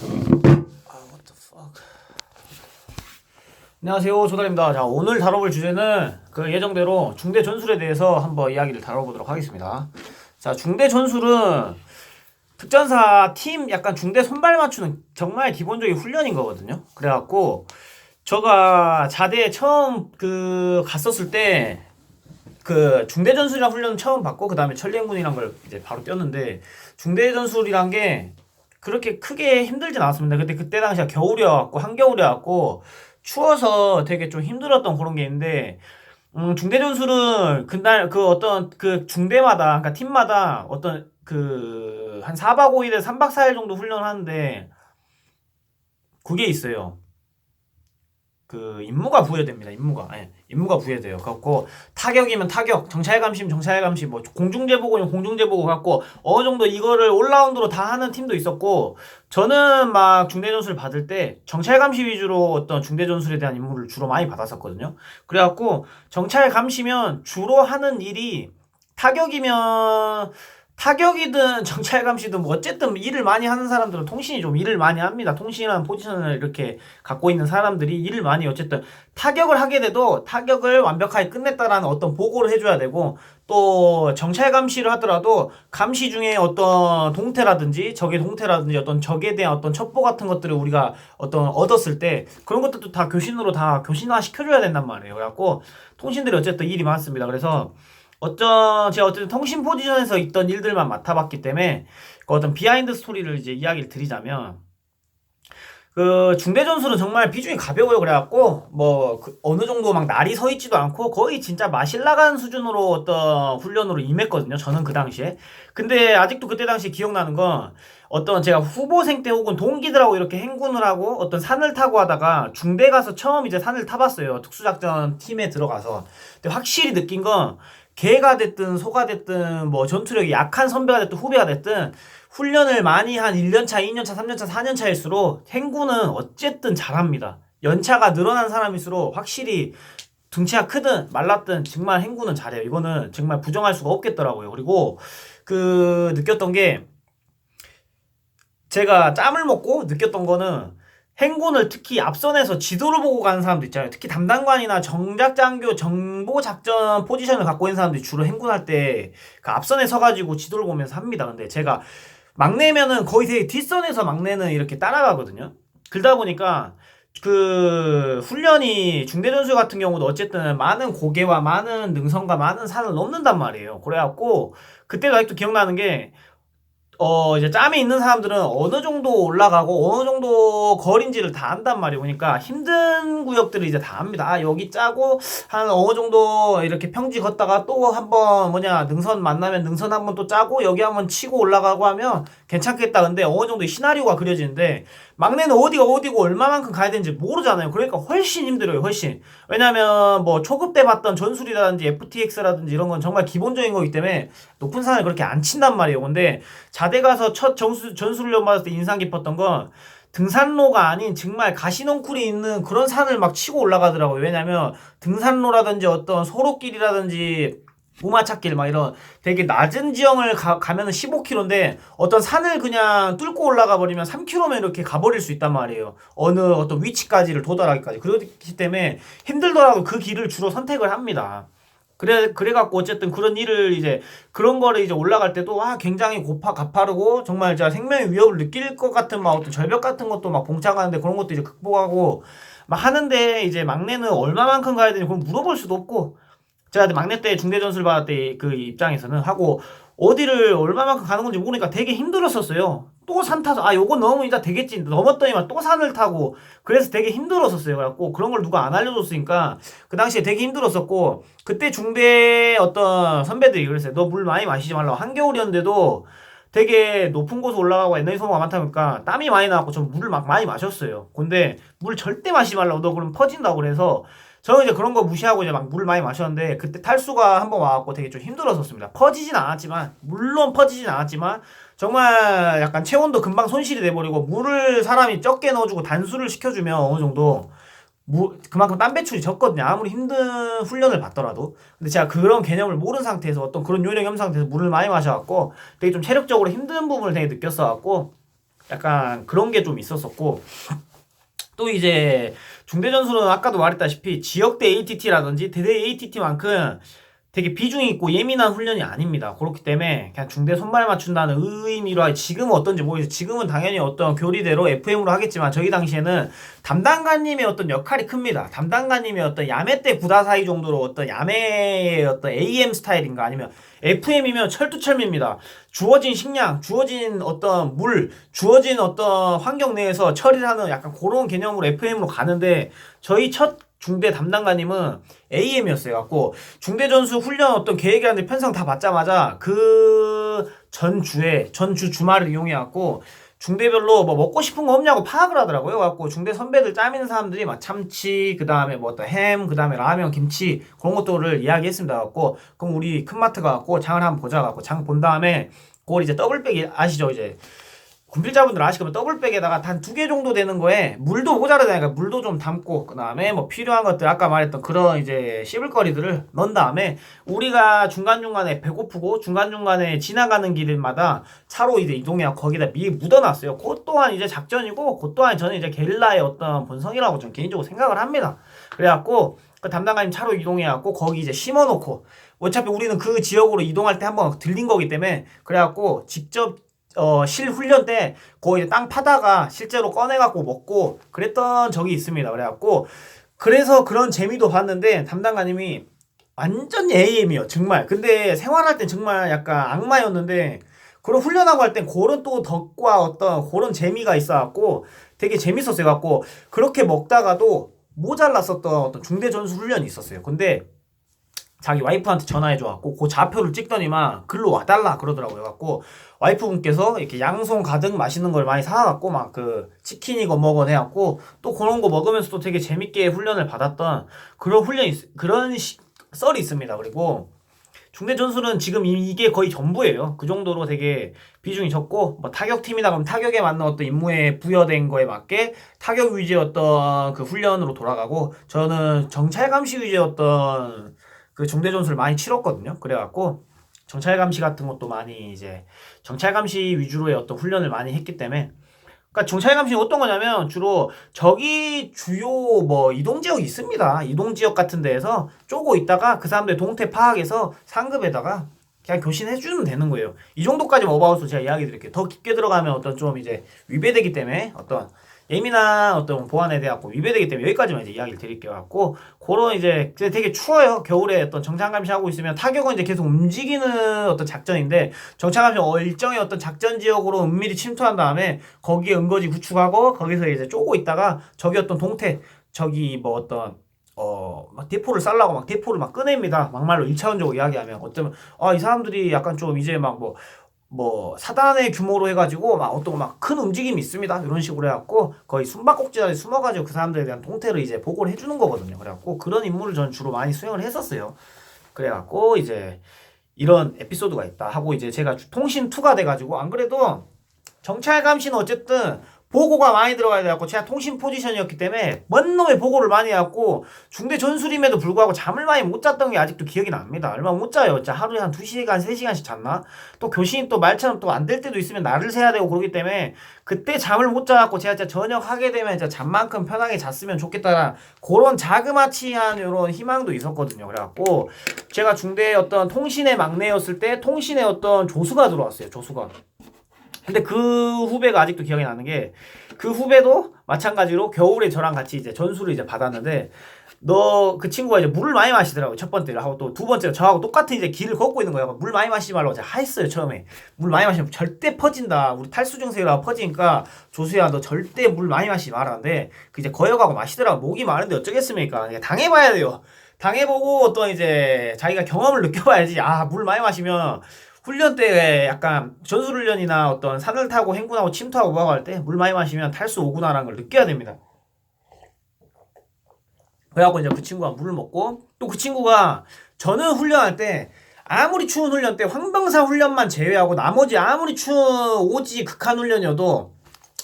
what the fuck. 안녕하세요, 조달입니다. 자, 오늘 다뤄볼 주제는 그 예정대로 중대 전술에 대해서 한번 이야기를 다뤄보도록 하겠습니다. 자, 중대 전술은 특전사 팀 약간 중대 손발 맞추는 정말 기본적인 훈련인 거거든요. 그래갖고 제가 자대에 처음 갔었을 때 그 중대 전술이랑 훈련 처음 받고 그 다음에 천리행군이란 걸 이제 바로 뛰었는데, 중대 전술이란 게 그렇게 크게 힘들진 않았습니다. 근데 그때 당시가 겨울이어갖고 한겨울이어갖고 추워서 되게 좀 힘들었던 그런 게 있는데, 중대 전술은 그날 그 어떤 그 중대마다, 그러니까 팀마다 어떤 한 4박 5일에 3박 4일 정도 훈련을 하는데, 그게 있어요. 그 임무가 부여됩니다. 임무가 부여돼요. 갖고 타격이면 타격, 정찰감시면 정찰감시, 뭐 공중제보고면 공중제보고 갖고 어느 정도 이거를 올라운드로 다 하는 팀도 있었고, 저는 막 중대 전술 받을 때 정찰감시 위주로 어떤 중대 전술에 대한 임무를 주로 많이 받았었거든요. 그래갖고 정찰감시면 주로 하는 일이 타격이든 정찰감시든 뭐 어쨌든 일을 많이 하는 사람들은 통신이 좀 일을 많이 합니다. 통신이라는 포지션을 이렇게 갖고 있는 사람들이 일을 많이 어쨌든 타격을 하게 돼도 타격을 완벽하게 끝냈다라는 어떤 보고를 해줘야 되고, 또 정찰감시를 하더라도 감시 중에 어떤 동태라든지 적의 동태라든지 어떤 적에 대한 어떤 첩보 같은 것들을 우리가 어떤 얻었을 때 그런 것들도 다 교신으로 다 교신화 시켜줘야 된단 말이에요. 그래갖고 통신들이 어쨌든 일이 많습니다. 그래서 제가 어쨌든 통신 포지션에서 있던 일들만 맡아봤기 때문에 그 어떤 비하인드 스토리를 이제 이야기를 드리자면, 그 중대 전술은 정말 비중이 가벼워요. 그래갖고 어느 정도 막 날이 서 있지도 않고 거의 진짜 마실 나간 수준으로 어떤 훈련으로 임했거든요. 저는 그 당시에. 근데 아직도 그때 당시 기억나는 건, 어떤 제가 후보생 때 혹은 동기들하고 이렇게 행군을 하고 어떤 산을 타고 하다가 중대 가서 처음 이제 산을 타봤어요. 특수작전 팀에 들어가서. 근데 확실히 느낀 건, 개가 됐든 소가 됐든 뭐 전투력이 약한 선배가 됐든 후배가 됐든 훈련을 많이 한 1년차, 2년차, 3년차, 4년차일수록 행군은 어쨌든 잘합니다. 연차가 늘어난 사람일수록 확실히 등치가 크든 말랐든 정말 행군은 잘해요. 이거는 정말 부정할 수가 없겠더라고요. 그리고 느꼈던 게, 제가 짬을 먹고 느꼈던 거는, 행군을 특히 앞선에서 지도를 보고 가는 사람도 있잖아요. 특히 담당관이나 정작장교, 정보작전 포지션을 갖고 있는 사람들이 주로 행군할 때 그 앞선에 서가지고 지도를 보면서 합니다. 근데 제가 막내면은 거의 되게 뒷선에서 막내는 이렇게 따라가거든요. 그러다 보니까 훈련이 중대전술 같은 경우도 어쨌든 많은 고개와 많은 능선과 많은 산을 넘는단 말이에요. 그래갖고 그때도 아직도 기억나는 게, 이제 짬이 있는 사람들은 어느 정도 올라가고 어느 정도 거리인지를 다 안단 말이에요. 그러니까 힘든 구역들을 이제 다 압니다. 아, 여기 짜고 한 어느 정도 이렇게 평지 걷다가 또 한번 능선 만나면 능선 한번 또 짜고 여기 한번 치고 올라가고 하면 괜찮겠다. 근데 어느 정도 시나리오가 그려지는데, 막내는 어디가 어디고 얼마만큼 가야 되는지 모르잖아요. 그러니까 훨씬 힘들어요. 훨씬. 왜냐면 뭐 초급 때 봤던 전술이라든지 FTX라든지 이런 건 정말 기본적인 거기 때문에 높은 산을 그렇게 안 친단 말이에요. 근데 자대 가서 첫 전술훈련 받았을 때 인상 깊었던 건, 등산로가 아닌 정말 가시넝쿨이 있는 그런 산을 막 치고 올라가더라고요. 왜냐면 등산로라든지 어떤 소로길이라든지 우마차길 막 이런 되게 낮은 지형을 가면은 15km인데 어떤 산을 그냥 뚫고 올라가 버리면 3km면 이렇게 가버릴 수 있단 말이에요. 어느 어떤 위치까지를 도달하기까지. 그렇기 때문에 힘들더라도 그 길을 주로 선택을 합니다. 그래갖고 어쨌든 그런 거를 이제 올라갈 때도 굉장히 가파르고 정말 진짜 생명의 위협을 느낄 것 같은 막 어떤 절벽 같은 것도 막 봉착하는데 그런 것도 이제 극복하고 막 하는데, 이제 막내는 얼마만큼 가야 되니 그건 물어볼 수도 없고, 제가 막내 때 중대 전술 받을 때 그 입장에서는 하고 어디를 얼마만큼 가는 건지 모르니까 되게 힘들었었어요. 또 산 타서 요거 넘으니까 되겠지 넘었더니만 또 산을 타고, 그래서 되게 힘들었었어요. 그래갖고 그런 걸 누가 안 알려줬으니까 그 당시에 되게 힘들었었고, 그때 중대 어떤 선배들이 그랬어요. 너 물 많이 마시지 말라고. 한겨울이었는데도 되게 높은 곳에 올라가고 에너지 소모가 많다 보니까 땀이 많이 나갖고 전 물을 막 많이 마셨어요. 근데 물 절대 마시지 말라고. 너 그럼 퍼진다고. 그래서 저는 이제 그런 거 무시하고 이제 막 물을 많이 마셨는데, 그때 탈수가 한번 와갖고 되게 좀 힘들었었습니다. 물론 퍼지진 않았지만 정말 약간 체온도 금방 손실이 돼버리고, 물을 사람이 적게 넣어주고 단수를 시켜주면 어느 정도 그만큼 땀 배출이 적거든요. 아무리 힘든 훈련을 받더라도. 근데 제가 그런 개념을 모르는 상태에서 어떤 그런 요령이 없는 상태에서 물을 많이 마셔갖고 되게 좀 체력적으로 힘든 부분을 되게 느꼈어갖고, 약간 그런 게 좀 있었었고, 또 이제 중대전술은 아까도 말했다시피 지역대 ATT라든지 대대 ATT만큼 되게 비중이 있고 예민한 훈련이 아닙니다. 그렇기 때문에 그냥 중대 손발 맞춘다는 의미로 지금은 어떤지 모르겠어요. 지금은 당연히 어떤 교리대로 FM으로 하겠지만 저희 당시에는 담당관님의 어떤 역할이 큽니다. 담당관님의 어떤 야매 때 구다사이 정도로 어떤 야매의 어떤 AM 스타일인가 아니면 FM이면 철두철미입니다. 주어진 식량, 주어진 어떤 물, 주어진 어떤 환경 내에서 처리를 하는 약간 그런 개념으로 FM으로 가는데 저희 첫 중대 담당관님은 AM이었어요. 갖고 중대 전수 훈련 어떤 계획이라든지 편성 다 받자마자 그 전주 주말을 이용해 갖고 중대별로 뭐 먹고 싶은 거 없냐고 파악을 하더라고요. 갖고 중대 선배들 짬 있는 사람들이 막 참치, 그 다음에 뭐 어떤 햄, 그 다음에 라면, 김치 그런 것들을 이야기했습니다. 갖고 그럼 우리 큰 마트 가갖고 장을 한번 보자. 갖고 장 본 다음에 그걸 이제 더블백이 아시죠? 이제 군필자분들 아시겠지만 더블백에다가 단 2개 정도 되는 거에 물도 모자라다니까 물도 좀 담고 그 다음에 뭐 필요한 것들 아까 말했던 그런 이제 씹을거리들을 넣은 다음에 우리가 중간중간에 배고프고 중간중간에 지나가는 길마다 차로 이제 이동해서 거기다 미리 묻어놨어요. 그것 또한 이제 작전이고 그것 또한 저는 이제 게릴라의 어떤 본성이라고 좀 개인적으로 생각을 합니다. 그래갖고 그 담당관님 차로 이동해갖고 거기 이제 심어놓고 어차피 우리는 그 지역으로 이동할 때 한번 들린 거기 때문에 그래갖고 직접 실훈련 때 거기 땅 파다가 실제로 꺼내갖고 먹고 그랬던 적이 있습니다. 그래갖고 그래서 그런 재미도 봤는데 담당관님이 완전 AM이요 정말. 근데 생활할 땐 정말 약간 악마였는데 그런 훈련하고 할 땐 그런 또 덕과 어떤 그런 재미가 있어갖고 되게 재밌었어요. 갖고 그렇게 먹다가도 모자랐었던 어떤 중대 전술 훈련이 있었어요. 근데 자기 와이프한테 전화해줘갖고 그 좌표를 찍더니만 글로 와달라 그러더라고요. 갖고 와이프분께서 이렇게 양손 가득 맛있는 걸 많이 사갖고 막 그 치킨이고 뭐고 해갖고 또 그런 거 먹으면서 또 되게 재밌게 훈련을 받았던 그런 썰이 있습니다. 그리고 중대 전술은 지금 이게 거의 전부예요. 그 정도로 되게 비중이 적고 뭐 타격팀이다 그러면 타격에 맞는 어떤 임무에 부여된 거에 맞게 타격 위주의 어떤 그 훈련으로 돌아가고 저는 정찰 감시 위주의 어떤 그 중대 전술을 많이 치렀거든요. 그래갖고 정찰 감시 같은 것도 많이 이제 정찰 감시 위주로의 어떤 훈련을 많이 했기 때문에 그러니까 정찰 감시는 어떤 거냐면 주로 저기 주요 뭐 이동 지역이 있습니다. 이동 지역 같은 데에서 쪼고 있다가 그 사람들의 동태 파악해서 상급에다가 그냥 교신해 주면 되는 거예요. 이 정도까지만 어바웃으로 제가 이야기 드릴게요. 더 깊게 들어가면 어떤 좀 이제 위배되기 때문에 어떤 예민한 어떤 보안에 대한 위배되기 때문에 여기까지만 이제 이야기를 드릴게요. 갖고 그런 이제 되게 추워요. 겨울에 어떤 정찰 감시하고 있으면 타격은 이제 계속 움직이는 어떤 작전인데 정찰 감시 일정의 어떤 작전 지역으로 은밀히 침투한 다음에 거기에 은거지 구축하고 거기서 이제 쪼고 있다가 저기 어떤 동태 저기 뭐 어떤 막 대포를 쌀라고 막 대포를 막 꺼냅니다. 막말로 1차원적으로 이야기하면 어쩌면 이 사람들이 약간 좀 이제 막 뭐 사단의 규모로 해가지고 막 어떤 막 큰 움직임이 있습니다. 이런 식으로 해갖고 거의 숨바꼭질에 숨어가지고 그 사람들에 대한 통태를 이제 보고를 해주는 거거든요. 그래갖고 그런 임무를 전 주로 많이 수행을 했었어요. 그래갖고 이제 이런 에피소드가 있다 하고 이제 제가 통신 2가 돼가지고 안 그래도 정찰 감시는 어쨌든 보고가 많이 들어가야 돼갖고 제가 통신 포지션이었기 때문에 먼 놈의 보고를 많이 해갖고 중대 전술임에도 불구하고 잠을 많이 못 잤던 게 아직도 기억이 납니다. 얼마 못 자요. 진짜 하루에 한 2시간, 3시간씩 잤나? 또 교신이 또 말처럼 또 안 될 때도 있으면 날을 새야 되고 그러기 때문에 그때 잠을 못 자갖고 제가 진짜 저녁 하게 되면 진짜 잠만큼 편하게 잤으면 좋겠다는 그런 자그마치한 이런 희망도 있었거든요. 그래갖고 제가 중대 어떤 통신의 막내였을 때 통신의 어떤 조수가 들어왔어요. 조수가. 근데 그 후배가 아직도 기억이 나는 게 그 후배도 마찬가지로 겨울에 저랑 같이 이제 전수를 이제 받았는데 그 친구가 이제 물을 많이 마시더라고요. 첫 번째를 하고 또 두 번째가 저하고 똑같은 이제 길을 걷고 있는 거예요. 물 많이 마시지 말라고 제가 했어요. 처음에 물 많이 마시면 절대 퍼진다. 우리 탈수 증세라 퍼지니까 조수야 너 절대 물 많이 마시지 말라는데 그 이제 거역하고 마시더라고. 목이 마른데 어쩌겠습니까? 당해봐야 돼요. 당해보고 어떤 이제 자기가 경험을 느껴봐야지. 물 많이 마시면 훈련 때 약간 전술훈련이나 어떤 산을 타고 행군하고 침투하고 뭐하고 할 때 물 많이 마시면 탈수 오구나라는 걸 느껴야 됩니다. 그래갖고 이제 그 친구가 물을 먹고 또 그 친구가 저는 훈련할 때 아무리 추운 훈련 때 황병사 훈련만 제외하고 나머지 아무리 추운 오지 극한 훈련이어도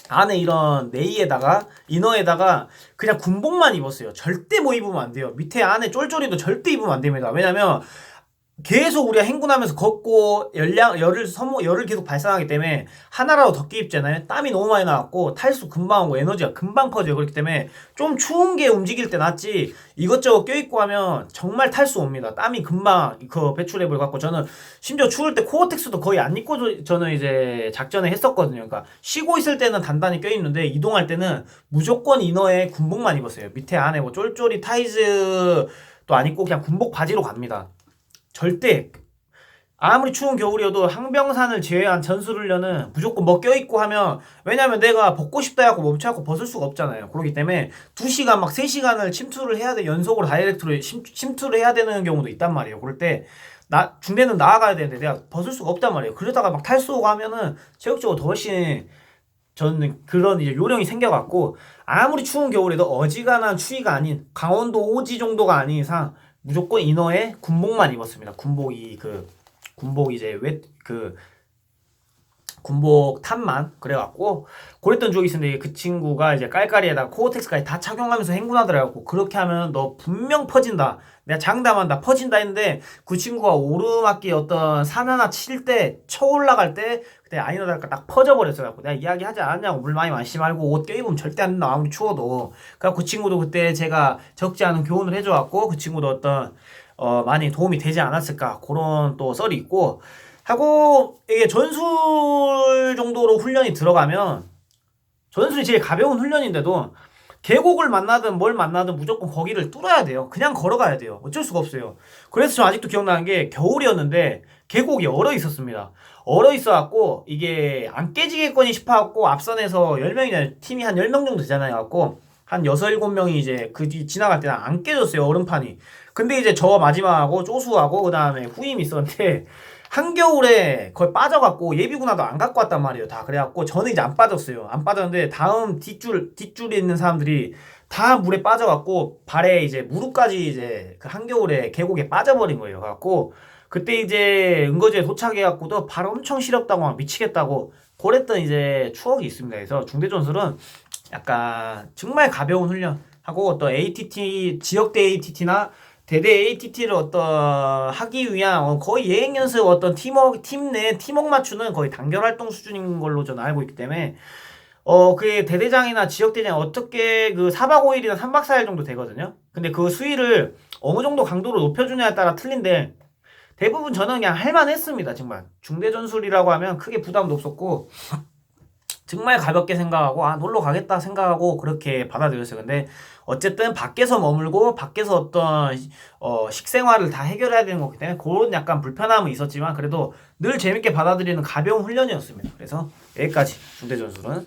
안에 이런 네이에다가 이너에다가 그냥 군복만 입었어요. 절대 뭐 입으면 안 돼요. 밑에 안에 쫄쫄이도 절대 입으면 안 됩니다. 왜냐면 계속 우리가 행군하면서 걷고 열을 계속 발산하기 때문에 하나라도 더 끼입잖아요. 땀이 너무 많이 나왔고 탈수 금방 오고 에너지가 금방 퍼져요. 그렇기 때문에 좀 추운 게 움직일 때 낫지 이것저것 껴입고 하면 정말 탈수 옵니다. 땀이 금방 그 배출해버려 갖고 저는 심지어 추울 때 코어텍스도 거의 안 입고 저는 이제 작전을 했었거든요. 그러니까 쉬고 있을 때는 단단히 껴입는데 이동할 때는 무조건 이너에 군복만 입었어요. 밑에 안에 뭐 쫄쫄이 타이즈 또 안 입고 그냥 군복 바지로 갑니다. 절대 아무리 추운 겨울이어도 항병산을 제외한 전술훈련은 무조건 뭐 껴입고 하면 왜냐면 내가 벗고 싶다 해갖고 멈춰갖고 벗을 수가 없잖아요. 그렇기 때문에 2시간 막 3시간을 침투를 해야 돼. 연속으로 다이렉트로 침투를 해야 되는 경우도 있단 말이에요. 그럴 때 중대는 나아가야 되는데 내가 벗을 수가 없단 말이에요. 그러다가 막 탈수 오고 하면은 체력적으로 더 훨씬 저는 그런 이제 요령이 생겨갖고 아무리 추운 겨울에도 어지간한 추위가 아닌 강원도 오지 정도가 아닌 이상 무조건 이너에 군복만 입었습니다. 군복 이제 군복 탑만 그래갖고 그랬던 적이 있었는데 그 친구가 이제 깔깔이에다가 코어텍스까지 다 착용하면서 행군하더라고. 그렇게 하면 너 분명 퍼진다. 내가 장담한다. 퍼진다 했는데 그 친구가 오르막길 어떤 산 하나 칠 때 쳐 올라갈 때 그때 아니나 다를까 딱 퍼져버렸어요. 내가 이야기하지 않았냐고. 물 많이 마시지 말고 옷 껴입으면 절대 안 된다. 아무리 추워도. 그래갖고 그 친구도 그때 제가 적지 않은 교훈을 해줘갖고 그 친구도 어떤 많이 도움이 되지 않았을까 그런 또 썰이 있고 하고 이게 전술 정도로 훈련이 들어가면 전술이 제일 가벼운 훈련인데도 계곡을 만나든 뭘 만나든 무조건 거기를 뚫어야 돼요. 그냥 걸어가야 돼요. 어쩔 수가 없어요. 그래서 저 아직도 기억나는 게 겨울이었는데 계곡이 얼어 있었습니다. 얼어 있어갖고 이게 안 깨지겠거니 싶어갖고 앞선에서 10명이나 팀이 한 10명 정도 되잖아요. 갖고 한 6, 7명이 이제 그 뒤 지나갈 때는 안 깨졌어요. 얼음판이. 근데 이제 저 마지막하고 쪼수하고 그 다음에 후임이 있었는데 한겨울에 거의 빠져갖고 예비군화도 안 갖고 왔단 말이에요. 다 그래갖고 저는 이제 안 빠졌어요. 안 빠졌는데 다음 뒷줄에 있는 사람들이 다 물에 빠져갖고 발에 이제 무릎까지 이제 그 한겨울에 계곡에 빠져버린 거예요. 갖고 그때 이제 응거지에 도착해갖고도 발 엄청 시렵다고 막 미치겠다고 그랬던 이제 추억이 있습니다. 그래서 중대전술은 약간 정말 가벼운 훈련하고 어떤 ATT 지역대 ATT나 대대 ATT를 어떤 하기 위한 거의 예행 연습 어떤 팀 내 팀워크 맞추는 거의 단결 활동 수준인 걸로 저는 알고 있기 때문에 그게 대대장이나 지역대장 어떻게 그 4박 5일이나 3박 4일 정도 되거든요. 근데 그 수위를 어느 정도 강도로 높여주냐에 따라 틀린데 대부분 저는 그냥 할만했습니다. 정말 중대 전술이라고 하면 크게 부담도 없었고 정말 가볍게 생각하고 놀러 가겠다 생각하고 그렇게 받아들였어요. 근데 어쨌든 밖에서 머물고 밖에서 어떤 식생활을 다 해결해야 되는 거기 때문에 그런 약간 불편함은 있었지만 그래도 늘 재밌게 받아들이는 가벼운 훈련이었습니다. 그래서 여기까지 중대전술은